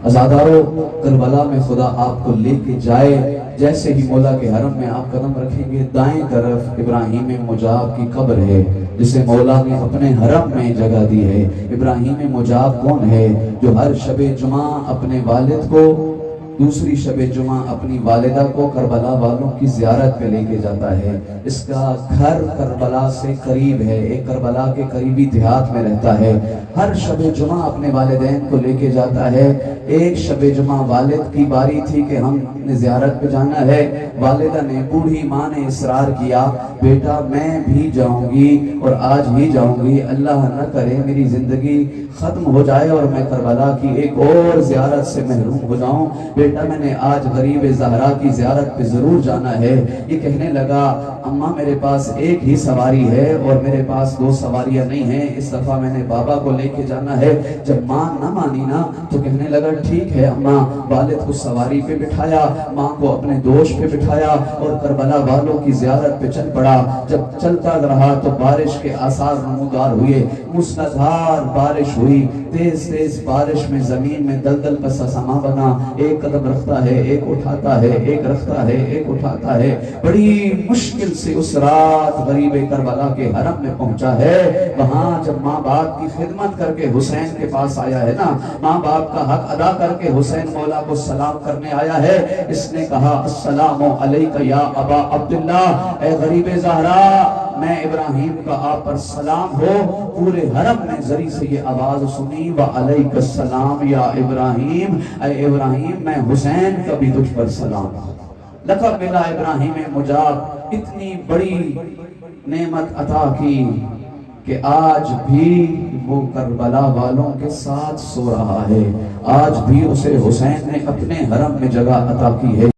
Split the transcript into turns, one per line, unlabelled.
عزادارو، کربلا میں خدا آپ کو لے کے جائے، جیسے ہی مولا کے حرم میں آپ قدم رکھیں گے، دائیں طرف ابراہیم مجاب کی قبر ہے جسے مولا نے اپنے حرم میں جگہ دی ہے۔ ابراہیم مجاب کون ہے؟ جو ہر شب جمعہ اپنے والد کو، دوسری شب جمعہ اپنی والدہ کو کربلا والوں کی زیارت پہ لے کے جاتا ہے۔ اس کا گھر کربلا سے قریب ہے، ایک کربلا کے قریبی دیہات میں رہتا ہے۔ ہر شب جمعہ اپنے والدین کو لے کے جاتا ہے۔ ایک شب جمعہ والد کی باری تھی کہ ہم نے زیارت پہ جانا ہے، والدہ نے، بوڑھی ماں نے اصرار کیا، بیٹا میں بھی جاؤں گی اور آج ہی جاؤں گی، اللہ نہ کرے میری زندگی ختم ہو جائے اور میں کربلا کی ایک اور زیارت سے محروم ہو جاؤں، بیٹا میں نے آج غریب زہرا کی زیارت پہ ضرور جانا ہے۔ یہ کہنے لگا، اماں میرے پاس ایک ہی سواری ہے اور میرے پاس دو سواریاں نہیں ہیں، اس دفعہ میں نے بابا کو لے کے جانا ہے۔ جب ماں نہ مانی نا تو کہنے لگا ٹھیک ہے اماں۔ والد کو سواری پہ بٹھایا، ماں کو اپنے دوش پہ بٹھایا اور کربلا والوں کی زیارت پہ چل پڑا۔ جب چلتا رہا تو بارش کے آثار نمودار ہوئے، موسلادھار بارش ہوئی، تیز تیز بارش میں زمین میں دلدل کا سما بنا، ایک قدم رکھتا ہے، ایک اٹھاتا ہے، ایک رکھتا ہے، ایک اٹھاتا ہے، بڑی مشکل سے اس رات غریب کربلا کے حرم میں پہنچا ہے۔ وہاں جب ماں باپ کی خدمت کر کے حسین کے پاس آیا ہے نا، ماں باپ کا حق ادا کر کے حسین مولا کو سلام کرنے آیا ہے، اس نے کہا السلام علیک یا ابا عبداللہ، اے غریب زہرا میں ابراہیم کا آپ پر سلام ہو۔ پورے حرم نے ذری سے یہ آواز سنی، وعلیک السلام یا ابراہیم، اے ابراہیم میں حسین کا بھی تجھ پر سلام۔ لقب ملا ابراہیم مجاب، اتنی بڑی نعمت عطا کی کہ آج بھی وہ کربلا والوں کے ساتھ سو رہا ہے، آج بھی اسے حسین نے اپنے حرم میں جگہ عطا کی ہے۔